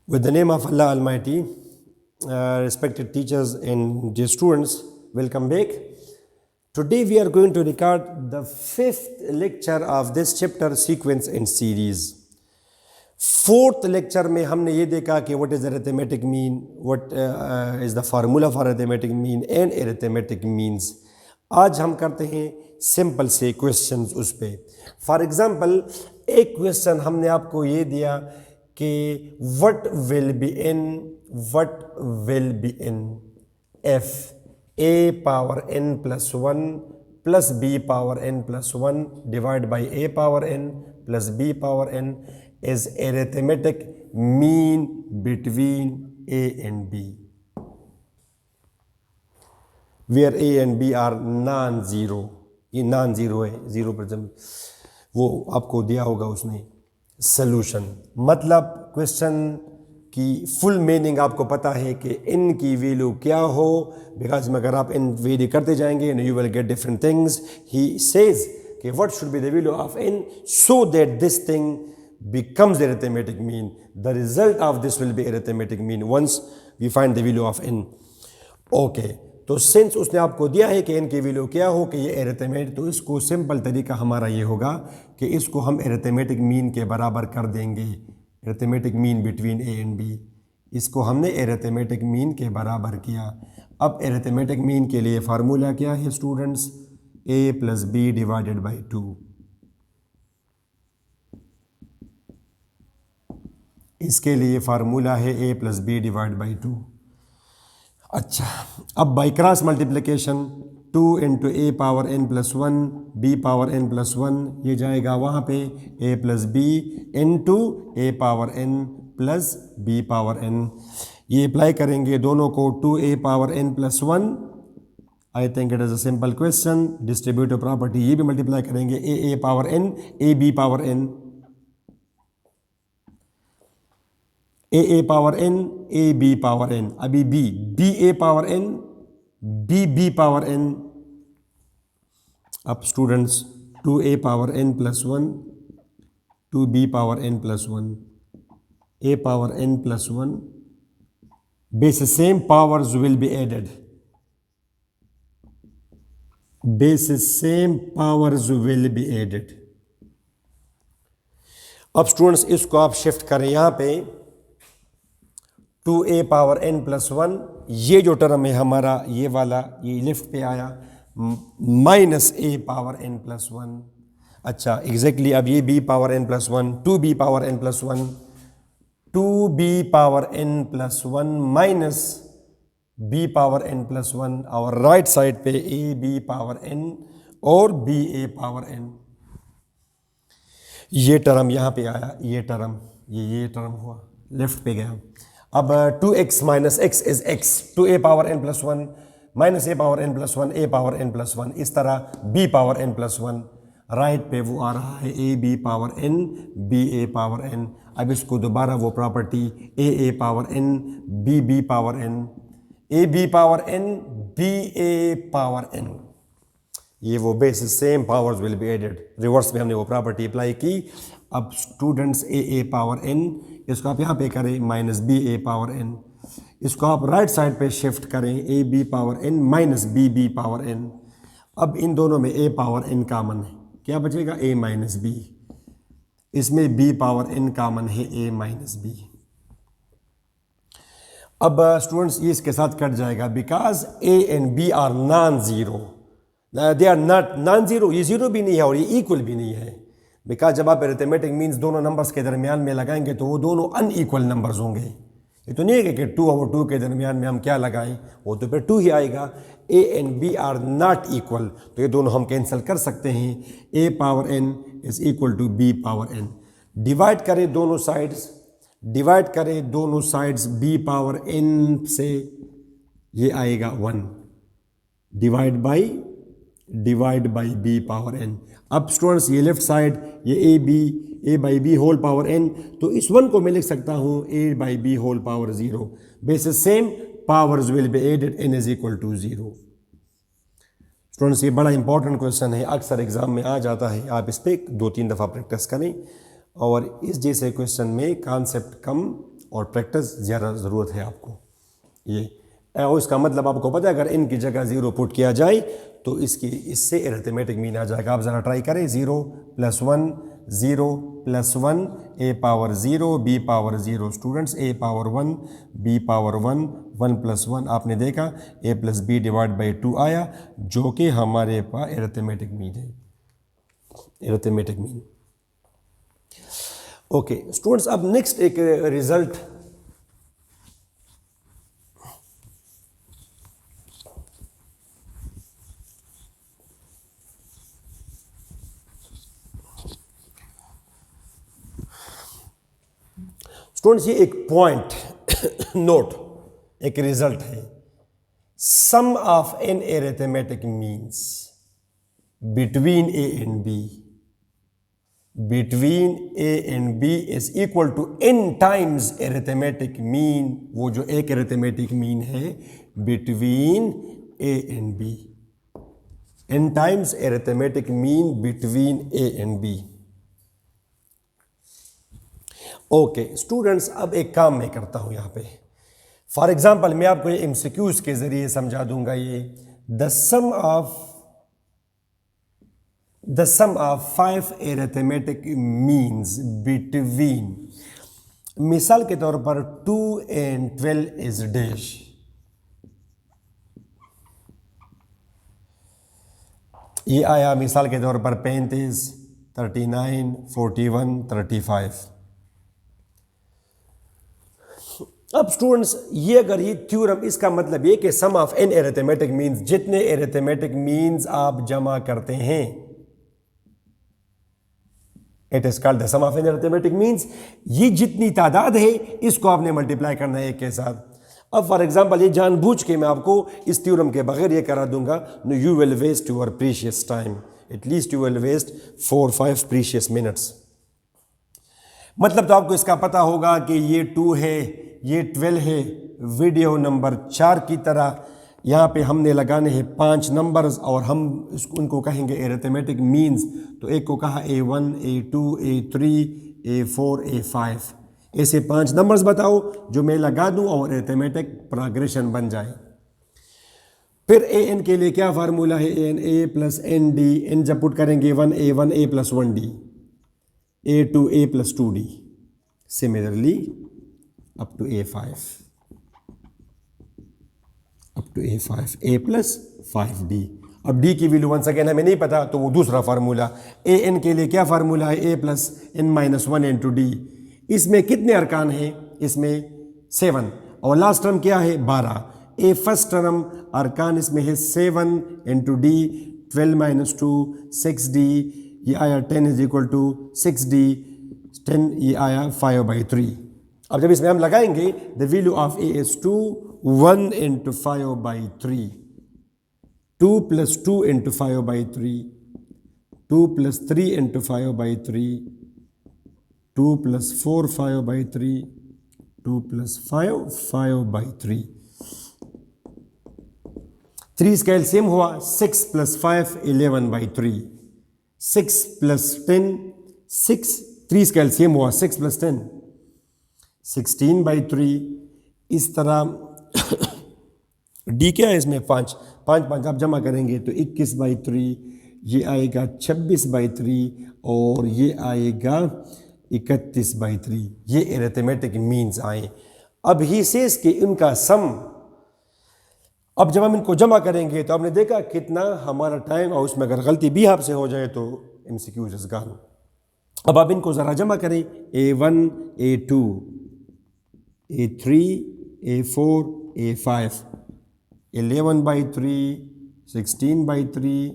With the name of Allah Almighty, respected teachers and dear students, welcome back. Today we are going to record the 5th lecture of this chapter sequence and series. 4th lecture में हमने ये देखा कि what is arithmetic mean, what is the formula for arithmetic mean and arithmetic means. आज हम करते हैं simple से क्वेश्चंस उस पे. फॉर एग्जांपल एक क्वेश्चन हमने आपको ये दिया कि what will be in f a power n plus 1 plus b power n plus 1 divided by a power n plus b power n is arithmetic mean between a and b, where a and b are non-zero. ये non zero है, 0% वो आपको दिया होगा उसने solution. मतलब question की full meaning आपको पता है कि इन की वैल्यू क्या हो, बिकॉज में अगर आप इन वेरी करते जाएंगे you will get different things. He says कि what should be the value of n so that this thing becomes arithmetic mean. The result of this will be arithmetic mean once we find the value of n. Okay. तो since उसने आपको दिया है कि n की value क्या हो कि ये एरिथमेटिक, तो इसको सिंपल तरीका हमारा ये होगा कि इसको हम एरिथमेटिक मीन के बराबर कर देंगे. Arithmetic mean between a and b, इसको हमने एरिथमेटिक मीन के बराबर किया. अब एरिथमेटिक मीन के लिए फार्मूला क्या है students? a plus B divided by 2. इसके लिए फार्मूला है a plus B divide by 2. अच्छा, अब by cross multiplication 2 into A power n plus 1 B power n plus 1 ये जाएगा वहाँ पे a plus B into A power n plus B power n. ये अप्लाई करेंगे दोनों को 2a power n plus 1. I think it is a simple question. Distributive property ये भी मल्टीप्लाई करेंगे a power n A B power n, A power n A B power n. अभी B A power n B power n. अब students 2a power n plus 1 2b power n plus 1 a power n plus 1 base same powers will be added. Base same powers will be added. अब students इसको आप shift करें यहाँ पे 2a power n plus 1, ये जो term है हमारा ये वाला ये लेफ्ट पे आया, minus a power n plus 1. अच्छा एग्जैक्टली अब ये b power n plus 1 2b power n plus 1 2b power n plus 1 minus b power n plus 1 और राइट साइड पे a b पावर n और b a पावर n. ये term यहाँ पे आया, ये टर्म ये टर्म हुआ लेफ्ट पे गया. अब 2x minus x is x 2a power n plus 1 minus a power n plus 1 a power n plus 1. इस तरह b power n plus 1 right पे वो आ रहा है a b power n b a power n. अब इसको दोबारा वो property a power n b power n a b power n b a power n, ये वो base same powers will be added. Reverse में हमने वो प्रॉपर्टी अप्लाई की. अब स्टूडेंट्स a पावर n इसको आप यहाँ पे करें minus B A power n. इसको आप राइट साइड पे शिफ्ट करें a b power n minus b power n. अब इन दोनों में a पावर n कॉमन है, क्या बचेगा a माइनस b. इसमें b पावर n कॉमन है a माइनस b. अब स्टूडेंट्स ये इसके साथ कट जाएगा because a and b are non zero. They are not non zero, ये ज़ीरो भी नहीं है और ये इक्वल भी नहीं है. बिकॉज जब आप अरिथमेटिक मीन्स दोनों नंबर्स के दरमियान में लगाएंगे तो वो दोनों अनइक्वल नंबर्स होंगे. ये तो नहीं है कि 2 और 2 के दरमियान में हम क्या लगाएं, वो तो फिर 2 ही आएगा. a and b are not equal, तो ये दोनों हम कैंसिल कर सकते हैं. a power n is equal to b power n. Divide करें दोनों साइड्स, डिवाइड करें दोनों साइड्स b पावर n से, ये आएगा 1 divide by b power n. अब स्टूडेंट्स ये लेफ्ट साइड ये a by B whole power n, तो इस 1 को मैं लिख सकता हूँ a by B whole power 0. Bases same powers will be added n is equal to 0. Students ये बड़ा इंपॉर्टेंट क्वेश्चन है, अक्सर एग्जाम में आ जाता है. आप इस पर 2-3 दफ़ा प्रैक्टिस करें और इस जैसे क्वेश्चन में कॉन्सेप्ट कम और प्रैक्टिस ज़्यादा ज़रूरत है आपको। ये और इसका मतलब आपको पता है, अगर इनकी जगह 0 पुट किया जाए तो इससे अरिथमेटिक मीन आ जाएगा। आप ज़रा ट्राई करें, 0 + 1 0 + 1 a power 0 b power 0। Students a power 1 b power 1 1 + 1 आपने देखा a + b / 2 आया, जो कि हमारे पास अरिथमेटिक मीन है, अरिथमेटिक मीन। ओके स्टूडेंट्स, अब नेक्स्ट एक रिजल्ट स्टूडेंट्स, ये एक पॉइंट नोट, एक रिजल्ट है। Sum of n arithmetic means between A and B, between A and B is equal to n times arithmetic mean. वो जो एक अरिथमेटिक मीन है between A and B, n times arithmetic mean between A and B. Okay students, अब एक काम मैं करता हूं यहां पे। फॉर एग्जाम्पल मैं आपको ये MCQs के जरिए समझा दूंगा। ये the sum of 5 arithmetic means between, मिसाल के तौर पर 2 and 12 इज डैश। ये आया मिसाल के तौर पर 35, 39, 41, 35। अब स्टूडेंट्स, ये अगर ये थ्योरम, इसका मतलब ये कि sum of n arithmetic means, जितने अरिथमेटिक मीन्स आप जमा करते हैं, it is called the sum of n arithmetic means. ये जितनी तादाद है इसको आपने मल्टीप्लाई करना है एक के साथ। अब फॉर एग्जांपल ये जानबूझ के मैं आपको इस थ्योरम के बगैर ये करा दूंगा, no you will waste your precious time, at least you will waste 4-5 precious minutes. मतलब तो आपको इसका पता होगा कि ये 2 है, ये 12 है। वीडियो नंबर 4 की तरह यहाँ पे हमने लगाने हैं 5 नंबर्स और हम उनको कहेंगे अरिथमेटिक मीन्स। तो एक को कहा A1, A2, A3, A4, A5। ऐसे 5 नंबर्स बताओ जो मैं लगा दूं और अरिथमेटिक प्रोग्रेशन बन जाए। फिर AN के लिए क्या फार्मूला है, AN A + ND। N जब पुट करेंगे 1A, 1A + 1D, A2A + 2D, similarly up to A5, up to A5, A + 5D। अब D की वैल्यू वंस अगेन हमें नहीं पता, तो वो दूसरा फार्मूला। AN के लिए क्या फार्मूला है, A + n-1 into D। इसमें कितने अरकान हैं, इसमें 7 और लास्ट टर्म क्या है 12। ए फर्स्ट टर्म अरकान इसमें है 7 into D, 12 - 2 6D। ये आया 10 = 6D, 10 ये आया 5/3। अब जब इसमें हम लगाएंगे the value of A is 2, 1 into 5/3, 2 + 2 into 5/3, 2 + 3 into 5/3, 2 + 4 5/3, 2 + 5 5/3। 3 इसका एलसीएम हुआ 6 + 5 11/3, 6 + 10 6, 3 इसका एलसीएम हुआ 6 + 10 16/3। इस तरह डी क्या है इसमें 5 आप जमा करेंगे तो 21/3, ये आएगा 26/3 और ये आएगा 31/3। ये अरिथमेटिक मीन्स आए। अब ही सेज कि इनका सम, अब जब हम इनको जमा करेंगे तो आपने देखा कितना हमारा टाइम, और उसमें अगर गलती भी आपसे हो जाए तो MCQ इज गॉन। अब आप इनको ज़रा जमा करें, A1, A2, A3, A4, A5, 11/3, 16/3,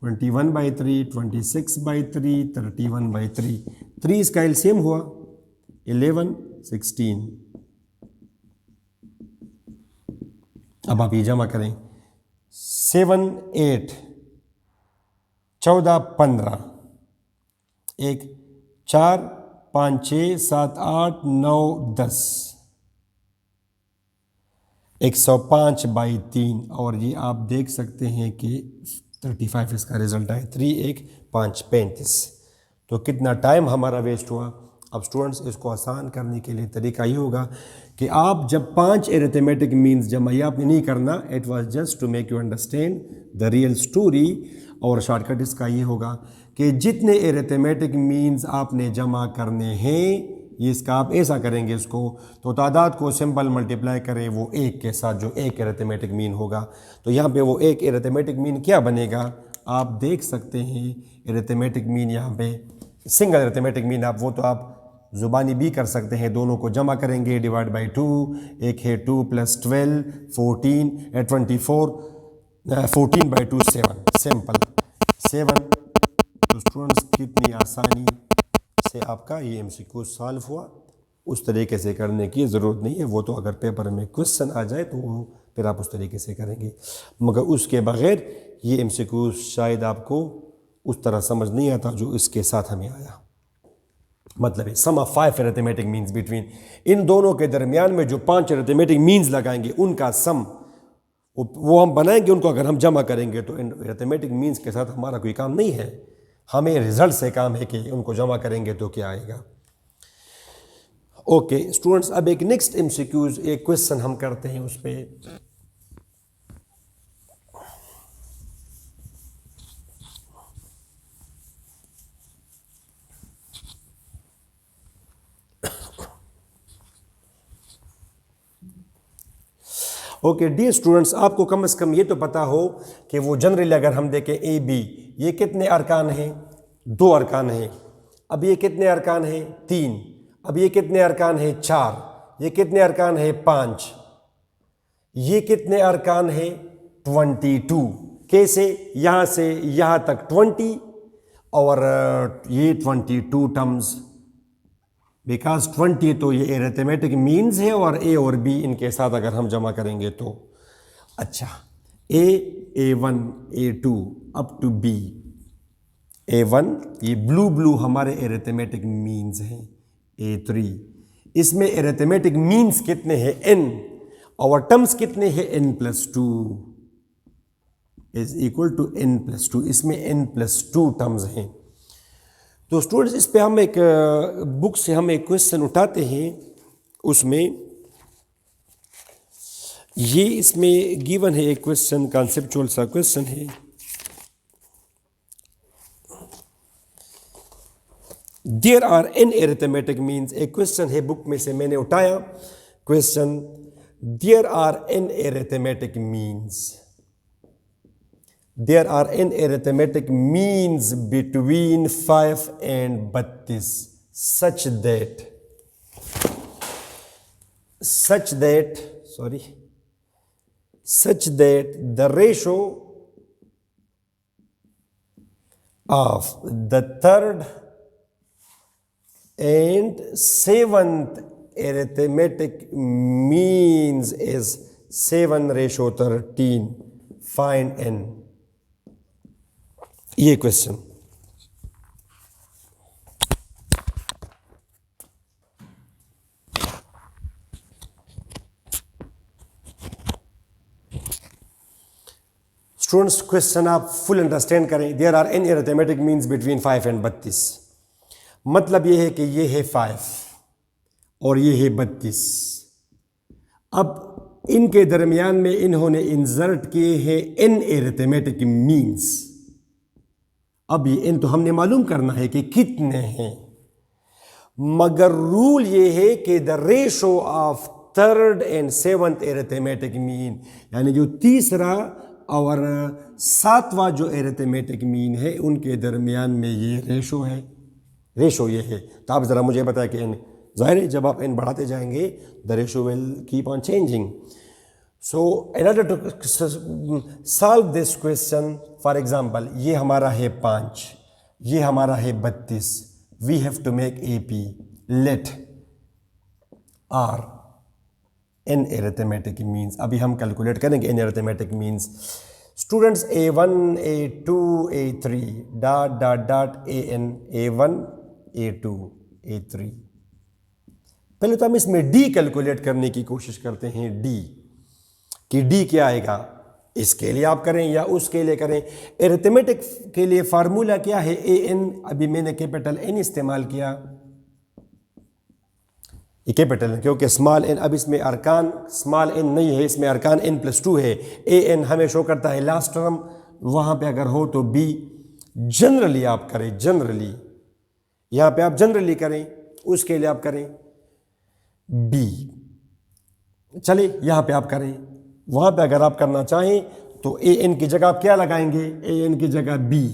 21/3, 26/3, 31/3। 3 इसका एलसीएम हुआ 11, 16। अब आप ये जमा करें 7, 8, 14, 15, 1, 4, 5, 6, 7, 8, 9, 10, 105/3। और ये आप देख सकते हैं कि 35 इसका रिजल्ट है। 3, 1, 5, 35। तो कितना टाइम हमारा वेस्ट हुआ। अब स्टूडेंट्स इसको आसान करने के लिए तरीका ये होगा कि आप जब 5 एरिथमेटिक मीन्स जमा, ये आपने नहीं करना, it was just to make you understand the real story. और शॉर्टकट इसका ये होगा कि जितने एरिथमेटिक मीन्स आपने जमा करने हैं, ये इसका आप ऐसा करेंगे इसको, तो तादाद को सिंपल मल्टीप्लाई करें वो एक के साथ, जो एक एरिथमेटिक मीन होगा। तो यहाँ पे वो एक एरिथमेटिक मीन क्या बनेगा, आप देख सकते हैं एरिथमेटिक मीन यहाँ पे सिंगल एरिथमेटिक मीन, आप वो तो आप ज़ुबानी भी कर सकते हैं, दोनों को जमा करेंगे डिवाइड बाई 2, एक है 2 + 12 14 24, 14/2 7, सिंपल 7। तो स्टूडेंट्स कितनी आसानी से आपका ये MCQ सॉल्व हुआ। उस तरीके से करने की ज़रूरत नहीं है, वो तो अगर पेपर में क्वेश्चन आ जाए तो वो फिर आप उस तरीके से करेंगे, मगर उसके बगैर ये MCQ शायद आपको उस तरह समझ नहीं आता जो इसके साथ हमें आया। मतलब है sum of 5 arithmetic means between, इन दोनों के दरमियान में जो 5 एरिथमेटिक मीन्स लगाएंगे उनका सम वो हम बनाएंगे, उनको अगर हम जमा करेंगे तो इन एरिथमेटिक मीन्स के साथ हमारा कोई काम नहीं है, हमें रिजल्ट से काम है कि उनको जमा करेंगे तो क्या आएगा। ओके स्टूडेंट्स, अब एक नेक्स्ट MCQs एक क्वेश्चन हम करते हैं उस पर। ओके डियर स्टूडेंट्स, आपको कम से कम ये तो पता हो कि वो जनरली अगर हम देखें AB, ये कितने अरकान हैं, 2 अरकान हैं। अब ये कितने अरकान हैं, 3। अब ये कितने अरकान हैं, 4। ये कितने अरकान हैं, 5। ये कितने अरकान हैं, 22। कैसे, यहाँ से यहाँ तक 20 और ये 22 टर्म्स, बिकॉज 20 तो ये एरिथमेटिक मीन्स है और A और B इनके साथ अगर हम जमा करेंगे तो। अच्छा A, A1, A2 up to B, A1 ये ब्लू हमारे एरिथमेटिक मीन्स हैं, A3 इसमें एरिथमेटिक मीन्स कितने हैं, N, और टर्म्स कितने हैं, N+2 is equal to N+2, इसमें N+2 टर्म्स हैं। तो स्टूडेंट्स इस पे हम एक बुक से हम एक क्वेश्चन उठाते हैं, उसमें ये इसमें गिवन है एक क्वेश्चन, कॉन्सेप्चुअल सा क्वेश्चन है। There are n arithmetic means, एक क्वेश्चन है बुक में से मैंने उठाया question, there are n arithmetic means, there are n arithmetic means between 5 and 32 such that the ratio of the third and seventh arithmetic means is 7:13. Find n. ये question students, question आप full understand करें। There are n arithmetic means between 5 and 32, मतलब ये है कि ये है 5 और ये है 32। अब इनके दरमियान में इन्होंने इंसर्ट किए हैं n एरिथमेटिक मीन्स। अब ये n तो हमने मालूम करना है कि कितने हैं, मगर रूल ये है कि the ratio of third and seventh arithmetic mean, यानी जो तीसरा और सातवां जो एरिथमेटिक मीन है उनके दरमियान में ये रेशो है, रेशो ये है। तो आप ज़रा मुझे बताया कि n, जाहिर है जब आप n बढ़ाते जाएंगे the ratio will keep on changing. So in order to solve this question, for example ये हमारा है 5, ये हमारा है 32, we have to make AP, let R n arithmetic means. अभी हम कैलकुलेट करेंगे n arithmetic means. Students A1, A2, A3 dot dot dot AN, A1, A2, A3। पहले तो हम इसमें D कैलकुलेट करने की कोशिश करते हैं, D कि D क्या आएगा, इसके लिए आप करें या उसके लिए करें। एरिथमेटिक के लिए फार्मूला क्या है, AN, अभी मैंने कैपिटल N इस्तेमाल किया, ये कैपिटल है क्योंकि स्मॉल एन, अब इसमें अरकान स्मॉल एन नहीं है, इसमें अरकान n + 2 है। ए एन हमें शो करता है लास्ट टर्म, वहाँ पे अगर हो तो बी। जनरली आप करें, जनरली यहाँ पे आप जनरली करें, उसके लिए आप करें बी। चलिए यहाँ पे आप करें, वहाँ पे अगर आप करना चाहें तो ए एन की जगह आप क्या लगाएंगे, ए एन की जगह बी,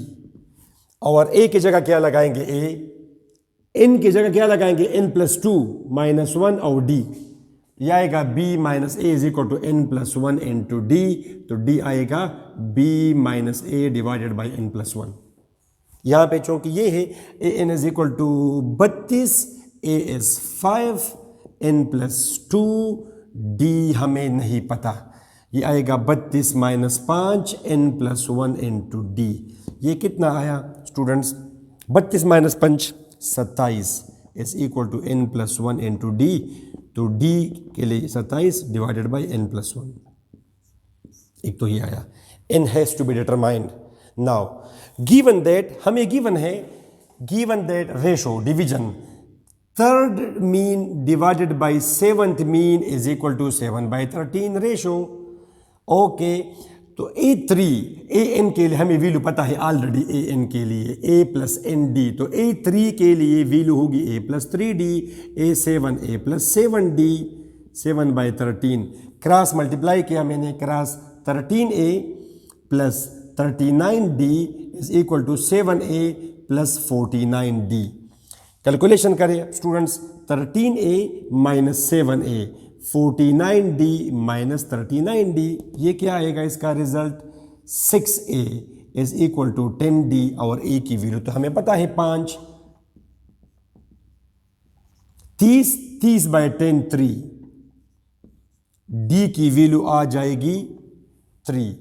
और ए की जगह क्या लगाएंगे, ए, एन की जगह क्या लगाएंगे, n + 2 - 1 और डी, यह आएगा b - a = n + 1 × d, तो d आएगा b - a / n + 1। यहाँ पे चूंकि ये है an = 32, a is 5, n + 2, d हमें नहीं पता, ये आएगा 32 - 5 n + 1 × d। ये कितना आया स्टूडेंट्स, 32 - 5 27 = n + 1 × d, तो d के लिए 27 / n + 1। एक तो ये आया, n has to be determined. Now given that, हमें गिवन है, given that ratio division third mean divided by seventh mean is equal to 7/13 ratio. Okay, तो A3 an के लिए हमें वैल्यू पता है ऑलरेडी, an के लिए a + nd, तो A3 के लिए वैल्यू होगी a + 3d, A7 a + 7d, 7/13 cross multiply किया मैंने, cross 13a + 39d = 7a + 49d। Calculation करें students, 13a - 7a, 49d - 39d, ये क्या आएगा इसका रिजल्ट, 6a = 10d, और a की वैल्यू तो हमें पता है 5। 30/10 3, d की वैल्यू आ जाएगी 3।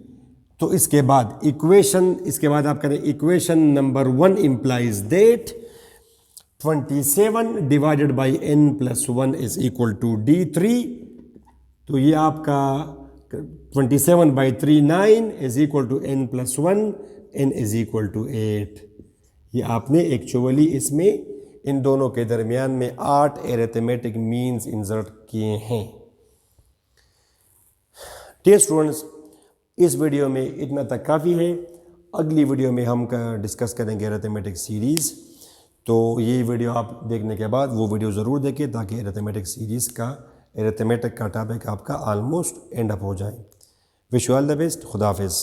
तो इसके बाद इक्वेशन, इसके बाद आप करें equation number 1 implies that 27 / n + 1 = d3, तो ये आपका 27/3 9 = n + 1, n = 8। ये आपने एक्चुअली इसमें इन दोनों के दरमियान में 8 एरिथमेटिक मीन्स इंसर्ट किए हैं। डियर स्टूडेंट्स, इस वीडियो में इतना तक काफ़ी है। अगली वीडियो में हम डिस्कस करेंगे एरिथमेटिक सीरीज़, तो ये वीडियो आप देखने के बाद वो वीडियो ज़रूर देखें ताकि एरिथमेटिक सीरीज़ का, एरिथमेटिक का टॉपिक आपका ऑलमोस्ट एंड अप हो जाए। Wish you all the best. खुदा हाफिज़।